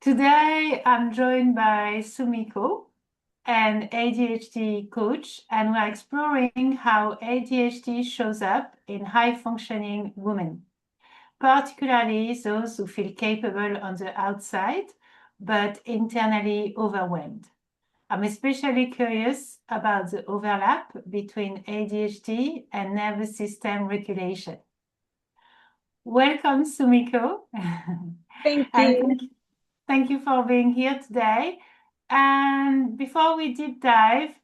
Today, I'm joined by Sumiko, an ADHD coach, and we're exploring how ADHD shows up in high functioning women, particularly those who feel capable on the outside but internally overwhelmed. I'm especially curious about the overlap between ADHD and nervous system regulation. Welcome, Sumiko. Thank And you. thank you for being here today. And before we deep dive,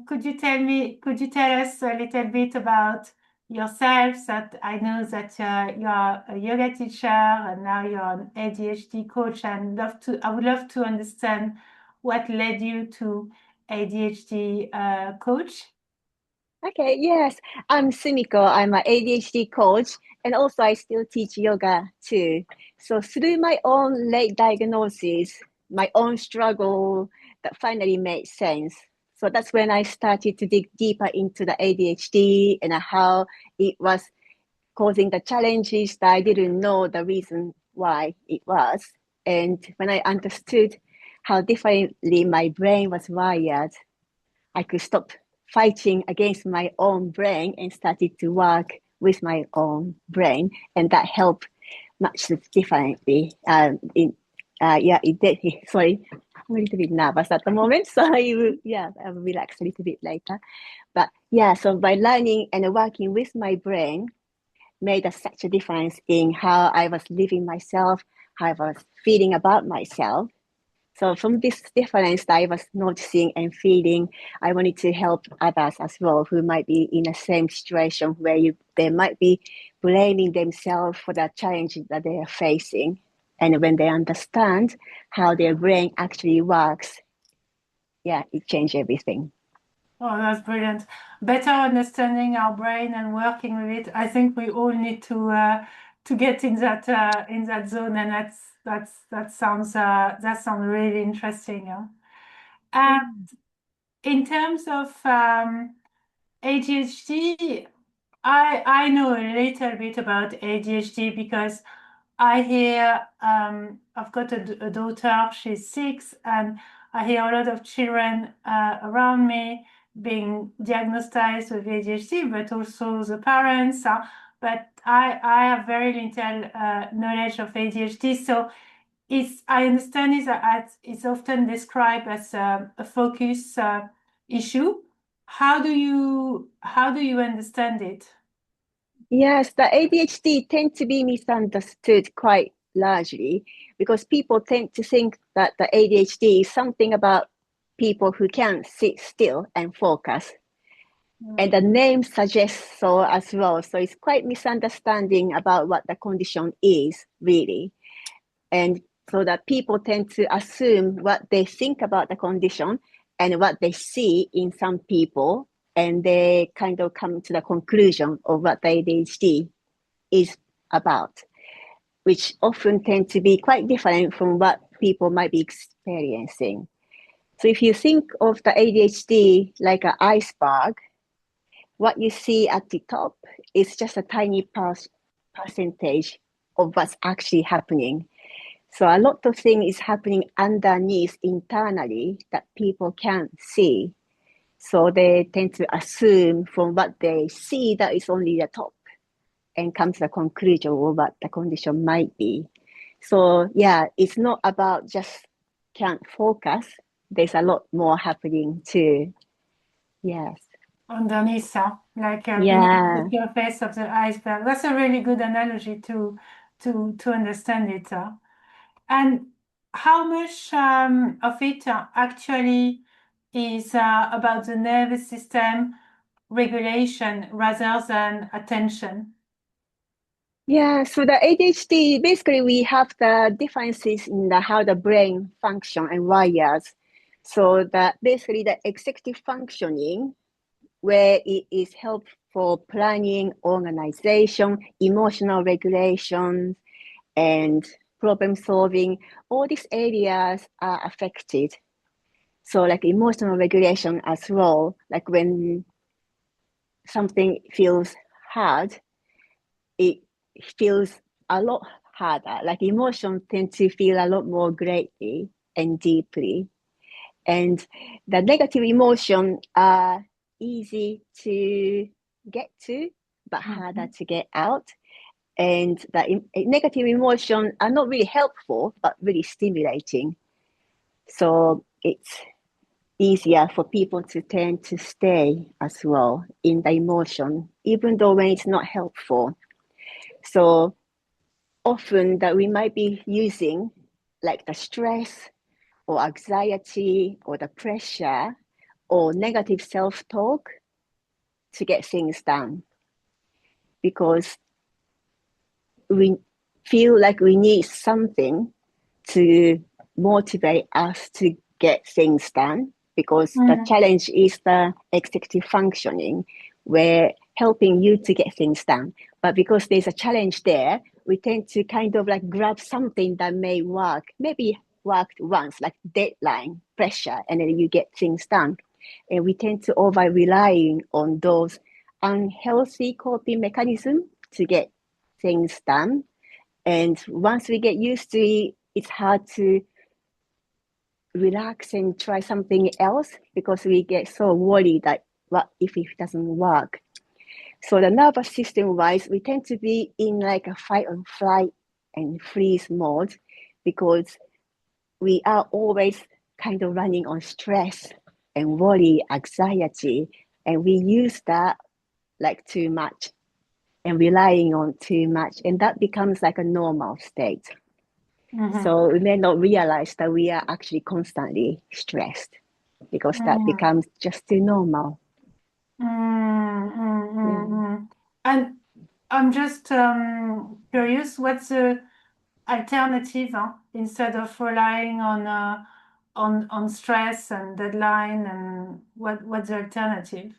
could you tell us a little bit about yourself? That I know that you are a yoga teacher and now you're an ADHD coach, and I would love to understand what led you to ADHD coach. Okay, yes, I'm Sumiko. I'm an ADHD coach, and also I still teach yoga too. So through my own late diagnosis, my own struggle that finally made sense. So that's when I started to dig deeper into the ADHD and how it was causing the challenges that I didn't know the reason why it was. And when I understood how differently my brain was wired, I could stop fighting against my own brain and started to work with my own brain, and that helped much differently. It did. Sorry, I'm a little bit nervous at the moment, so I'll relax a little bit later. But yeah, so by learning and working with my brain made such a difference in how I was living myself, how I was feeling about myself. So from this difference that I was noticing and feeling, I wanted to help others as well who might be in the same situation where they might be blaming themselves for the challenges that they are facing. And when they understand how their brain actually works, yeah, it changed everything. Oh, that's brilliant. Better understanding our brain and working with it. I think we all need to get in that zone, and that sounds really interesting. Yeah. And Yeah. in terms of ADHD, I know a little bit about ADHD because I hear I've got a daughter, she's 6, and I hear a lot of children around me being diagnosed with ADHD, but also the parents. But I have very little knowledge of ADHD, so I understand it's often described as a focus issue. How do you understand it? Yes, the ADHD tend to be misunderstood quite largely because people tend to think that the ADHD is something about people who can't sit still and focus. And the name suggests so as well. So it's quite misunderstanding about what the condition is really. And so that people tend to assume what they think about the condition and what they see in some people, and they kind of come to the conclusion of what the ADHD is about, which often tend to be quite different from what people might be experiencing. So if you think of the ADHD like an iceberg, what you see at the top is just a tiny percentage of what's actually happening. So a lot of things is happening underneath internally that people can't see. So they tend to assume from what they see that is only the top and come to the conclusion of what the condition might be. So yeah, it's not about just can't focus. There's a lot more happening too. Yes. Underneath, like beneath the Yeah. surface of the iceberg. That's a really good analogy to understand it. And how much of it actually is about the nervous system regulation rather than attention? Yeah, so the ADHD, basically we have the differences in how the brain function and wires. So that basically the executive functioning, where it is help for planning, organization, emotional regulation, and problem solving, all these areas are affected. So like emotional regulation as well, like when something feels hard, it feels a lot harder. Like emotions tend to feel a lot more greatly and deeply. And the negative emotion are easy to get to, but harder to get out. And the negative emotions are not really helpful, but really stimulating. So it's easier for people to tend to stay as well in the emotion, even though when it's not helpful. So often that we might be using like the stress or anxiety or the pressure or negative self-talk to get things done because we feel like we need something to motivate us to get things done because the challenge is the executive functioning. We're helping you to get things done. But because there's a challenge there, we tend to kind of like grab something that may work, maybe worked once, like deadline, pressure, and then you get things done. And we tend to over relying on those unhealthy coping mechanisms to get things done. And once we get used to it, it's hard to relax and try something else because we get so worried that what if it doesn't work. So the nervous system wise, we tend to be in like a fight or flight and freeze mode because we are always kind of running on stress and worry, anxiety, and we use that like too much and relying on too much, and that becomes like a normal state. So we may not realize that we are actually constantly stressed because that becomes just too normal. And I'm just curious, what's the alternative, instead of relying on stress and deadline, and what's the alternative?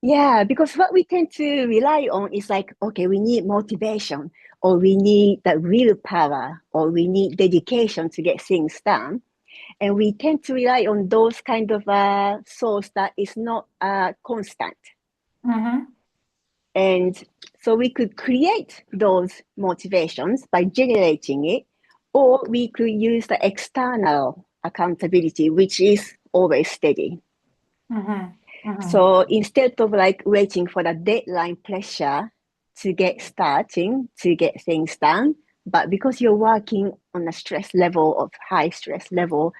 Yeah, because what we tend to rely on is like, okay, we need motivation, or we need that willpower, or we need dedication to get things done. And we tend to rely on those kind of source that is not constant. And so we could create those motivations by generating it, or we could use the external accountability, which is always steady. So instead of like waiting for the deadline pressure to get starting, to get things done, but because you're working on a stress level of high stress level,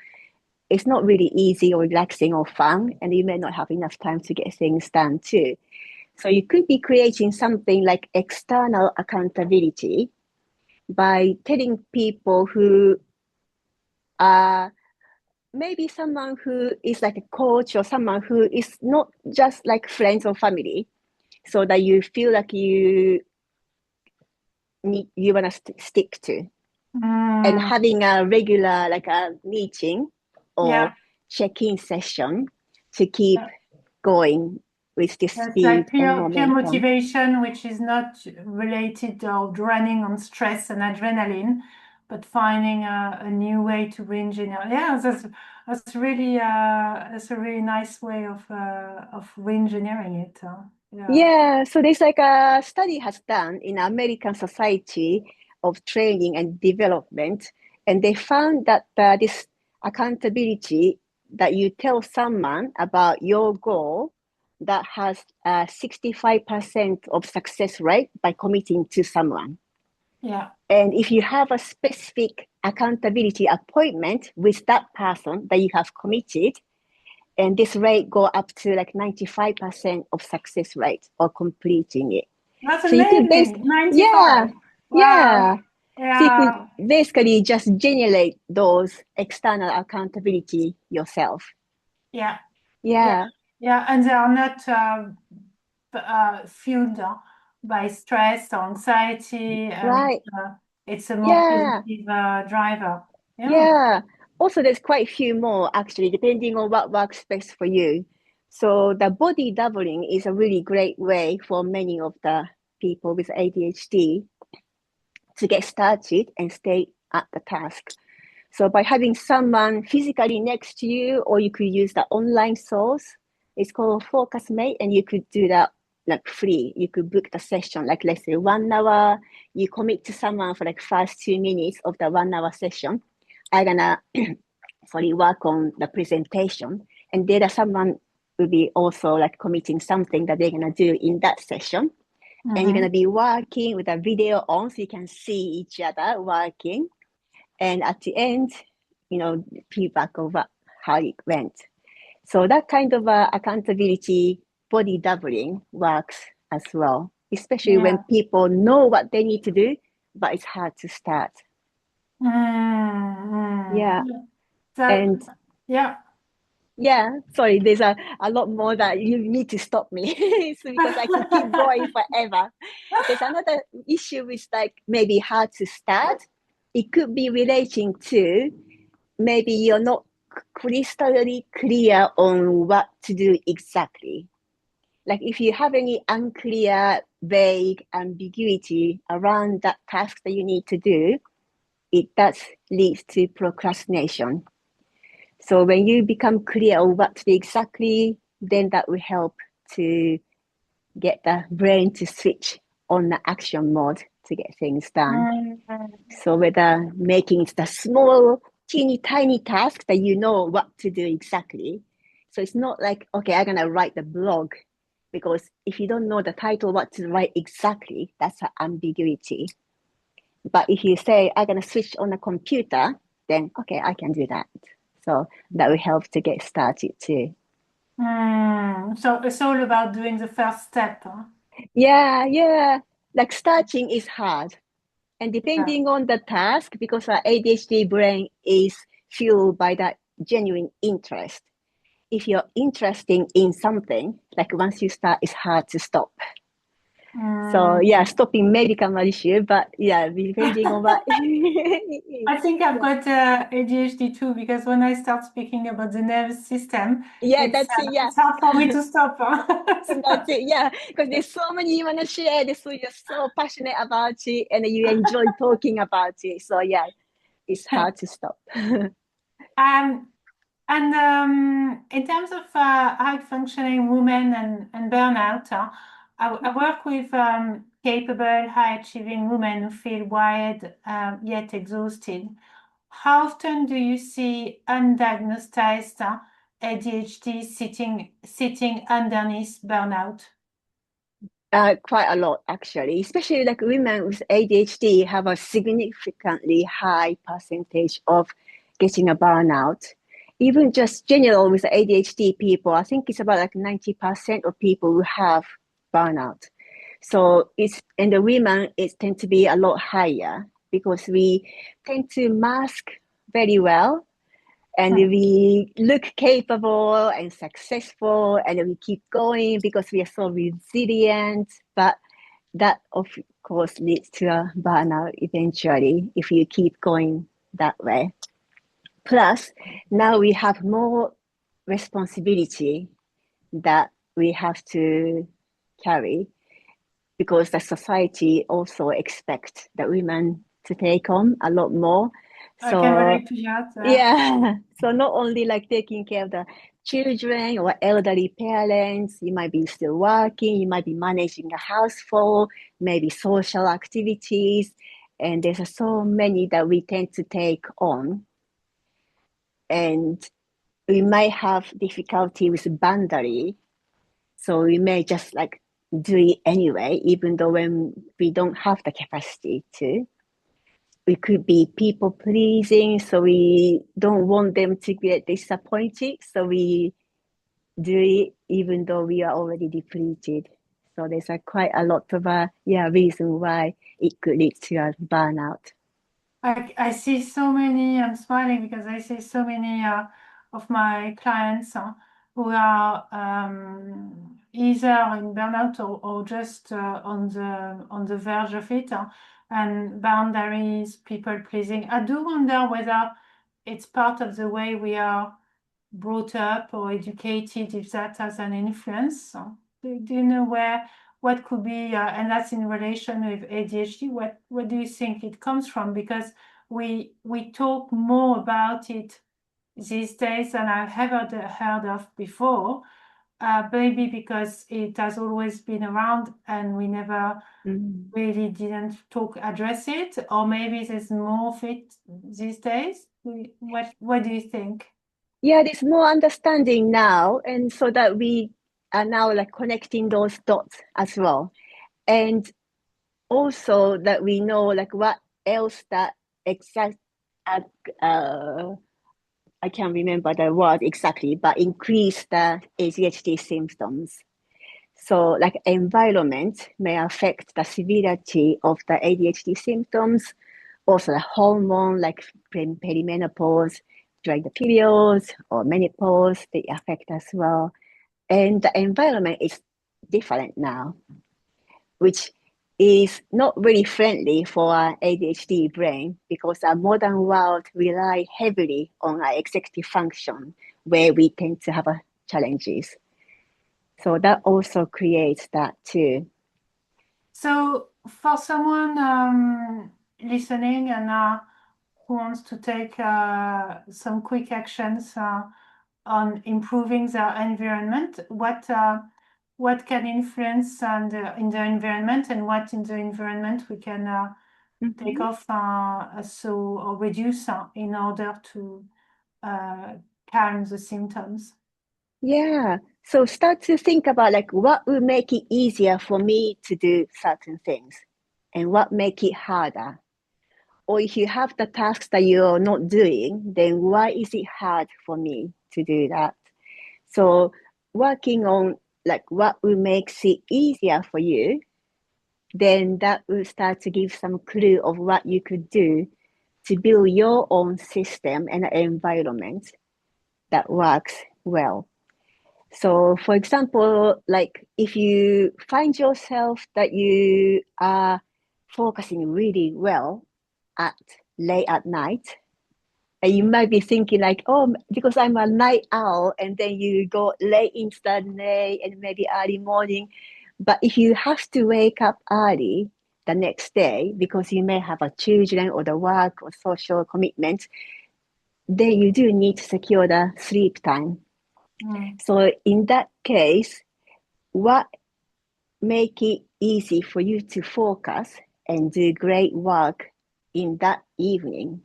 it's not really easy or relaxing or fun, and you may not have enough time to get things done too. So you could be creating something like external accountability by telling people who are maybe someone who is like a coach or someone who is not just like friends or family, so that you feel like you want to stick to, and having a regular like a meeting or Yeah, check-in session to keep going with this it's like speed and peer momentum. motivation, which is not related or running on stress and adrenaline, but finding a new way to re-engineer. Yeah, that's really that's a really nice way of re-engineering it. Yeah. Yeah, so there's like a study has done in American Society of Training and Development, and they found that this accountability that you tell someone about your goal that has a 65% of success rate by committing to someone. Yeah. And if you have a specific accountability appointment with that person that you have committed, and this rate go up to like 95% of success rate or completing it. That's So you could amazing. yeah, 95. yeah. Wow. So you could Yeah. basically just generate those external accountability yourself. Yeah. Yeah. Yeah, Yeah. And they are not fueled by stress or anxiety, and right. it's a more Yeah, positive driver. Yeah. yeah. Also, there's quite a few more actually, depending on what works best for you. So the body doubling is a really great way for many of the people with ADHD to get started and stay at the task. So by having someone physically next to you, or you could use the online source, it's called Focus Mate, and you could do that like free. You could book the session, like let's say 1 hour, you commit to someone for like first 2 minutes of the 1 hour session. I'm gonna work on the presentation, and then someone will be also like committing something that they're gonna do in that session. And you're gonna be working with a video on so you can see each other working. And at the end, feedback of how it went. So that kind of accountability, body doubling works as well, especially when people know what they need to do, but it's hard to start. Yeah. And sorry, there's a lot more that you need to stop me because I can keep going forever. There's another issue with like maybe hard to start. It could be relating to maybe you're not crystally clear on what to do exactly. Like if you have any unclear, vague ambiguity around that task that you need to do, it does lead to procrastination. So when you become clear on what to do exactly, then that will help to get the brain to switch on the action mode to get things done. So whether making it the small, teeny tiny task that you know what to do exactly. So it's not like, okay, I'm gonna write the blog, because if you don't know the title, what to write exactly, that's an ambiguity. But if you say, I'm gonna switch on the computer, then okay, I can do that. So that will help to get started too. So it's all about doing the first step. Yeah. Like starting is hard. And depending on the task, because our ADHD brain is fueled by that genuine interest. If you're interested in something, like once you start, it's hard to stop. So yeah, stopping may become an issue, but yeah, depending on what. I think I've got ADHD too, because when I start speaking about the nervous system, That's it. Yeah, it's hard for me to stop. that's it. Yeah, because there's so many you want to share. So you're so passionate about it, and you enjoy talking about it. So yeah, it's hard to stop. In terms of high functioning women and burnout, I work with capable, high achieving women who feel wired yet exhausted. How often do you see undiagnosed ADHD sitting underneath burnout? Quite a lot, actually, especially like women with ADHD have a significantly high percentage of getting a burnout. Even just general with ADHD people, I think it's about like 90% of people who have burnout. So and the women, it tend to be a lot higher because we tend to mask very well, and we look capable and successful, and we keep going because we are so resilient. But that, of course, leads to a burnout eventually if you keep going that way. Plus, now we have more responsibility that we have to carry, because the society also expects the women to take on a lot more. I can relate to that. Yeah. So not only like taking care of the children or elderly parents, you might be still working, you might be managing a household, maybe social activities, and there's so many that we tend to take on. And we might have difficulty with boundary. So we may just like do it anyway, even though when we don't have the capacity to. We could be people pleasing, so we don't want them to get disappointed. So we do it even though we are already depleted. So there's quite a lot of reason why it could lead to a burnout. I see so many, I'm smiling because I see so many of my clients who are either in burnout or just on the verge of it, and boundaries, people pleasing. I do wonder whether it's part of the way we are brought up or educated, if that has an influence. Do you know what could be, and that's in relation with ADHD, what do you think it comes from? Because we talk more about it these days than I've ever heard of before. maybe because it has always been around and we never really didn't address it, or maybe there's more of it these days. What do you think? Yeah, there's more understanding now, and so that we are now like connecting those dots as well. And also that we know like what else that exact uh, I can't remember the word exactly, but increase the ADHD symptoms. So like environment may affect the severity of the ADHD symptoms, also the hormone like perimenopause, during the periods or menopause, they affect as well. And the environment is different now, which is not really friendly for our ADHD brain because our modern world rely heavily on our executive function where we tend to have challenges. So that also creates that too. So for someone listening and who wants to take some quick actions on improving their environment, what can influence in the environment, and what in the environment we can take off or reduce in order to calm the symptoms? Yeah. So start to think about like what will make it easier for me to do certain things and what make it harder. Or if you have the tasks that you're not doing, then why is it hard for me to do that? So working on like what will makes it easier for you, then that will start to give some clue of what you could do to build your own system and environment that works well. So, for example, like if you find yourself that you are focusing really well at late at night, and you might be thinking like, oh, because I'm a night owl, and then you go late into the night and maybe early morning. But if you have to wake up early the next day because you may have a children or the work or social commitment, then you do need to secure the sleep time. So in that case, what make it easy for you to focus and do great work in that evening?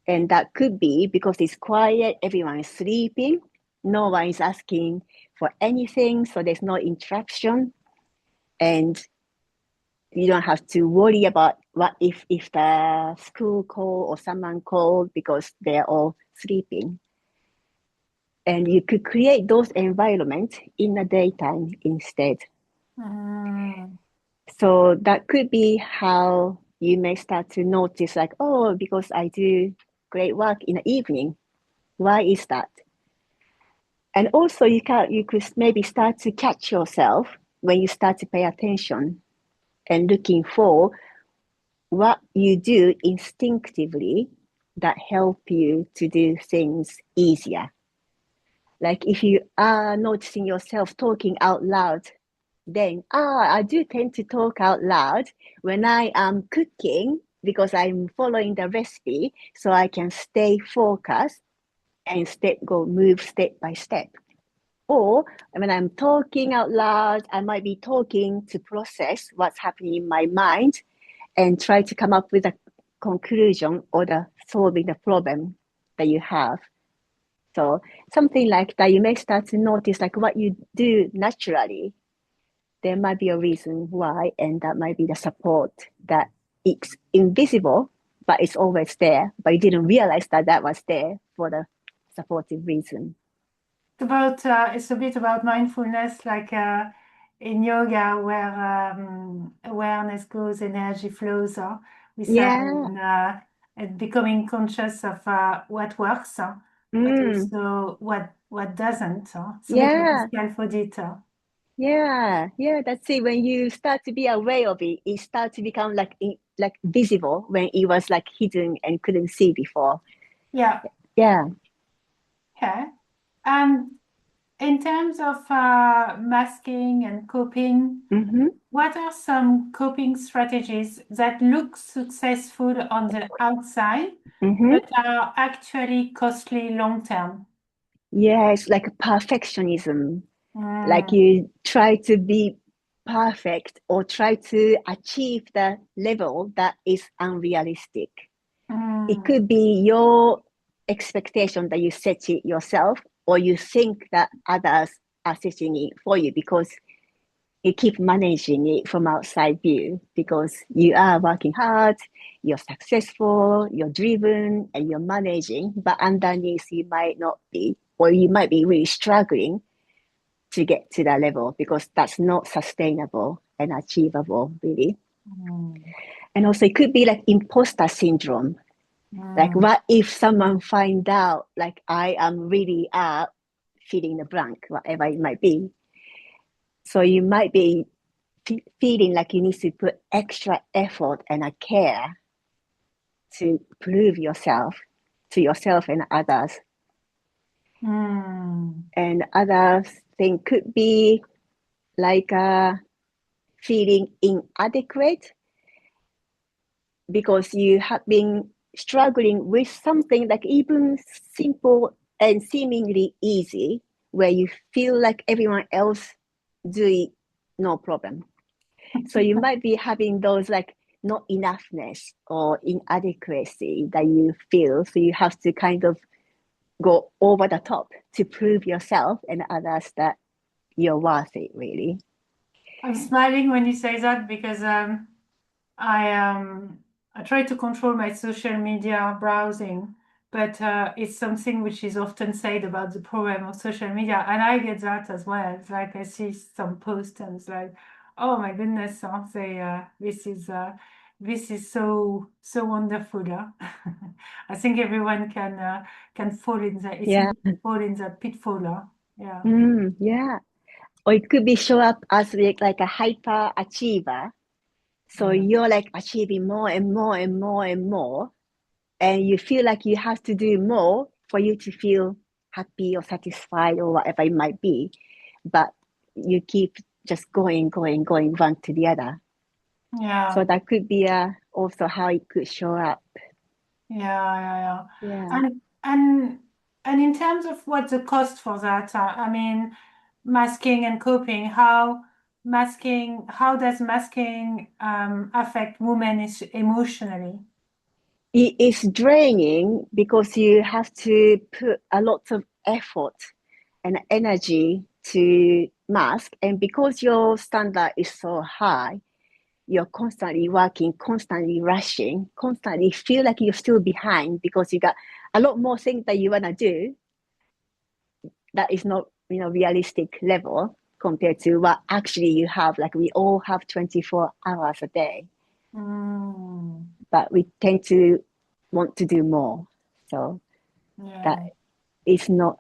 And that could be because it's quiet, everyone is sleeping, no one is asking for anything, so there's no interruption, and you don't have to worry about what if the school call or someone called because they're all sleeping. And you could create those environments in the daytime instead. So that could be how you may start to notice like, oh, because I do great work in the evening. Why is that? And also you could maybe start to catch yourself when you start to pay attention and looking for what you do instinctively that help you to do things easier. Like if you are noticing yourself talking out loud, then I do tend to talk out loud when I am cooking because I'm following the recipe so I can stay focused and move step by step. Or when I'm talking out loud, I might be talking to process what's happening in my mind and try to come up with a conclusion or solving the problem that you have. So something like that, you may start to notice like what you do naturally. There might be a reason why, and that might be the support that it's invisible, but it's always there. But you didn't realize that that was there for the supportive reason. It's a bit about mindfulness, like in yoga, where awareness goes, energy flows. We say, Yeah. and becoming conscious of what works, but also what doesn't. Sumiko Yeah. Pascal for it. Yeah, that's it. When you start to be aware of it, it starts to become like visible when it was like hidden and couldn't see before. Yeah. Yeah. Okay. In terms of masking and coping, what are some coping strategies that look successful on the outside, but are actually costly long term? Yeah, it's like perfectionism. Like Mm, you try to be perfect or try to achieve the level that is unrealistic. It mm, could be your expectation that you set it yourself, or you think that others are setting it for you because you keep managing it from outside view because you are working hard, you're successful, you're driven, and you're managing, but underneath you might not be, or you might be really struggling to get to that level because that's not sustainable and achievable, really. mm, And also, it could be like imposter syndrome. Like, mm. what if someone find out, like, I am really filling the blank, whatever it might be. So you might be feeling like you need to put extra effort and a care to prove yourself to yourself and others. Mm. And other thing could be like feeling inadequate because you have been struggling with something like even simple and seemingly easy, where you feel like everyone else do it no problem. So you might be having those like not enoughness or inadequacy that you feel. So you have to kind of go over the top to prove yourself and others that you're worth it, really. I'm smiling when you say that because I I try to control my social media browsing, but it's something which is often said about the problem of social media, and I get that as well. It's like I see some posts and it's like, oh my goodness, this is so wonderful. Huh? I think everyone can fall in that. It's Yeah. easy to fall in that pitfall. Huh? Yeah, Yeah. Or it could be show up as like a hyper achiever. So yeah, you're like achieving more and more and more and more. And you feel like you have to do more for you to feel happy or satisfied or whatever it might be. But you keep just going one to the other. yeah. So that could be also how it could show up. Yeah, yeah, yeah. Yeah. And in terms of what's the cost for that, I mean, masking and coping, how does masking affect women emotionally? It is draining because you have to put a lot of effort and energy to mask. And because your standard is so high, you're constantly working, constantly rushing, constantly feel like you're still behind because you got a lot more things that you want to do that is not, realistic level compared to what actually you have. Like we all have 24 hours a day, Mm, but we tend to want to do more. So that yeah, is not,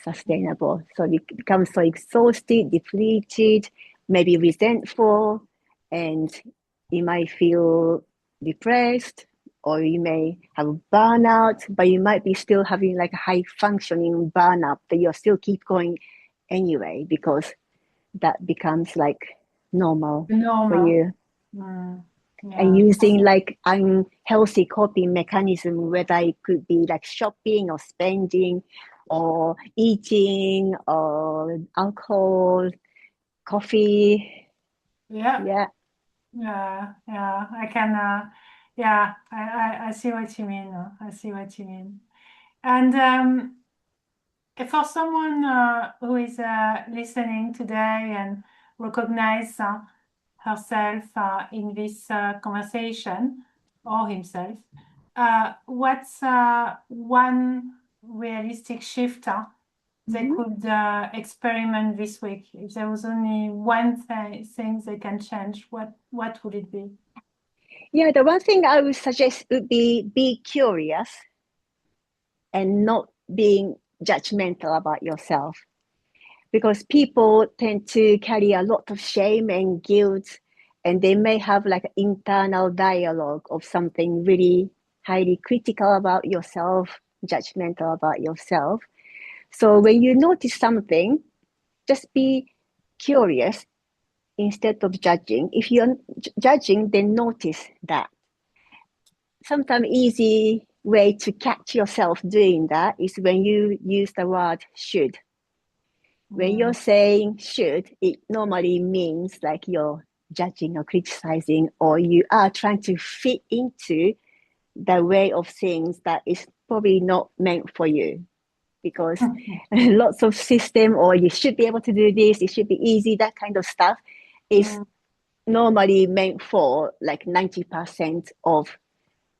sustainable. So you become so exhausted, depleted, maybe resentful, and you might feel depressed, or you may have burnout, but you might be still having like a high functioning burnout that you're still keep going anyway because that becomes like normal for normal. you. Mm, And yeah, using like unhealthy coping mechanism, whether it could be like shopping or spending or eating or alcohol, coffee. yeah, Yeah. yeah, yeah. Yeah, I see what you mean. I see what you mean. And for someone who is listening today and recognize herself in this conversation or himself, what's one realistic shift they Mhm. could experiment this week? If there was only one thing they can change, what would it be? Yeah, the one thing I would suggest would be curious and not being judgmental about yourself because people tend to carry a lot of shame and guilt, and they may have like an internal dialogue of something really highly critical about yourself, judgmental about yourself. So when you notice something, just be curious instead of judging. If you're judging, then notice that. Sometimes easy way to catch yourself doing that is when you use the word should. When you're saying should, it normally means like you're judging or criticizing, or you are trying to fit into the way of things that is probably not meant for you. Because lots of system, or you should be able to do this, it should be easy, that kind of stuff is normally meant for like 90% of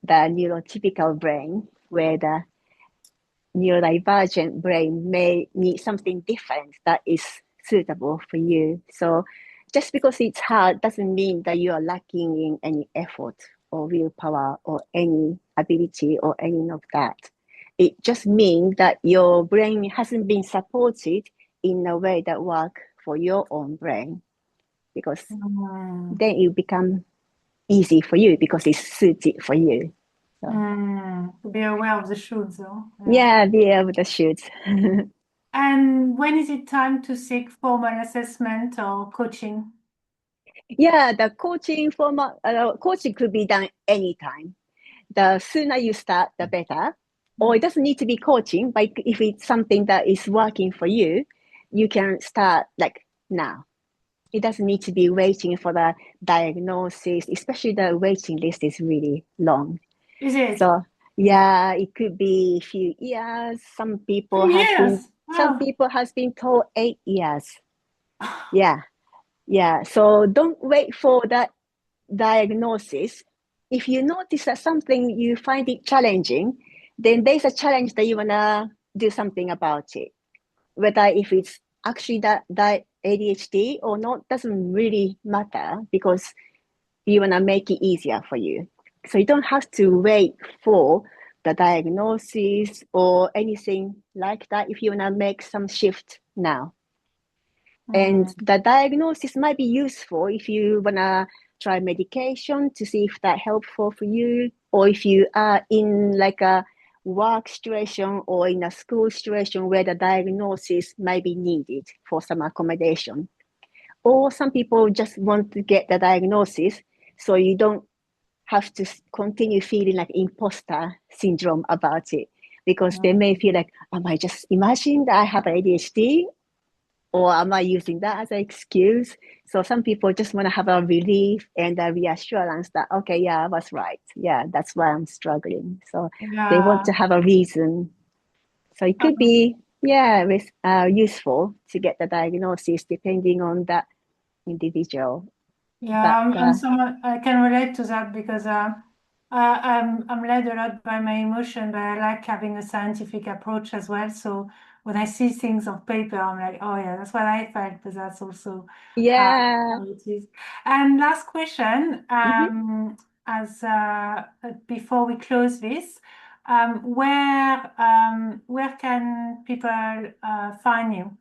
the neurotypical brain, where the neurodivergent brain may need something different that is suitable for you. So just because it's hard doesn't mean that you are lacking in any effort or willpower or any ability or any of that. It just means that your brain hasn't been supported in a way that work for your own brain, because then it become easy for you because it's suited for you. So, To be aware of the shoulds, though. yeah, be able to shoot. And when is it time to seek formal assessment or coaching? Yeah, the coaching could be done anytime. The sooner you start, the better. Or it doesn't need to be coaching, but if it's something that is working for you, you can start like now. It doesn't need to be waiting for the diagnosis, especially the waiting list is really long. Is it So yeah, it could be a few years. years? Some Oh. people has been told 8 years. Yeah, yeah. So don't wait for that diagnosis. If you notice that something you find it challenging, then there's a challenge that you wanna do something about it. Whether if it's actually that ADHD or not doesn't really matter, because you wanna make it easier for you. So you don't have to wait for the diagnosis or anything like that if you wanna make some shift now. And the diagnosis might be useful if you wanna try medication to see if that helpful for you, or if you are in like a work situation or in a school situation where the diagnosis might be needed for some accommodation. Or some people just want to get the diagnosis so you don't have to continue feeling like imposter syndrome about it, because they may feel like, am I just imagining that I have ADHD, or am I using that as an excuse? So some people just want to have a relief and a reassurance that, okay, yeah, I was right. Yeah, that's why I'm struggling. So they want to Yeah. have a reason. So it could be, yeah, useful to get the diagnosis depending on that individual. Yeah, But I'm someone I can relate to that because I'm led a lot by my emotion, but I like having a scientific approach as well. So when I see things on paper, I'm like, oh yeah, that's what I felt, but that's also yeah. how it is. And last question, Mhm. as before we close this, where can people find you?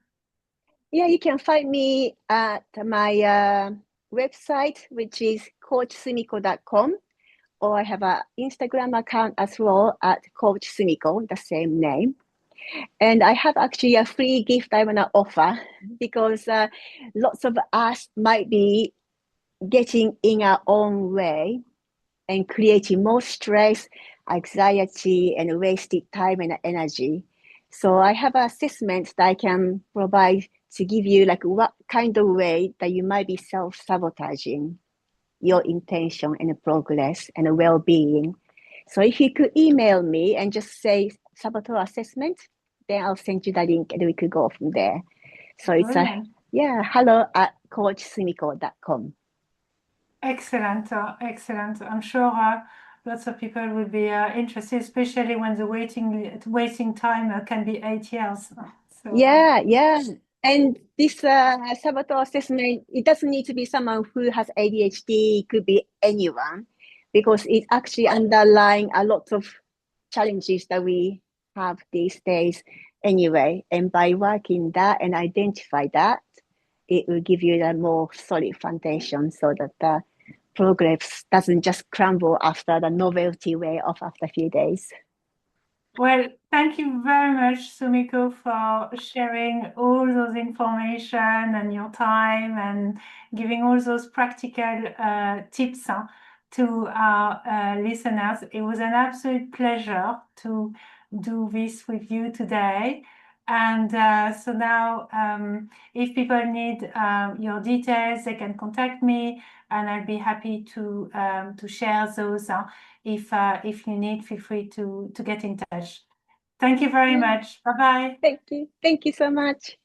Yeah, you can find me at my website, which is coachsumiko.com, or I have an Instagram account as well at Coach Sumiko, the same name. And I have actually a free gift I want to offer, because lots of us might be getting in our own way and creating more stress, anxiety, and wasted time and energy. So I have an assessment that I can provide to give you like what kind of way that you might be self-sabotaging your intention and progress and well-being. So if you could email me and just say Saboteur Assessment, then I'll send you the link and we could go from there. So it's Brilliant. hello at coachsumiko.com. Excellent, excellent. I'm sure lots of people will be interested, especially when the waiting time can be 8 years. So Yeah, yeah. And this saboteur assessment, it doesn't need to be someone who has ADHD, it could be anyone, because it actually underlying a lot of challenges that we have these days anyway. And by working that and identify that, it will give you a more solid foundation so that the progress doesn't just crumble after the novelty wear off after a few days. well, thank you very much, Sumiko, for sharing all those information and your time and giving all those practical tips to our listeners. It was an absolute pleasure to do this with you today. And so now, if people need your details, they can contact me, and I'll be happy to share those. If you need, feel free to get in touch. Thank you very Yeah, much. Bye bye. thank you. Thank you so much.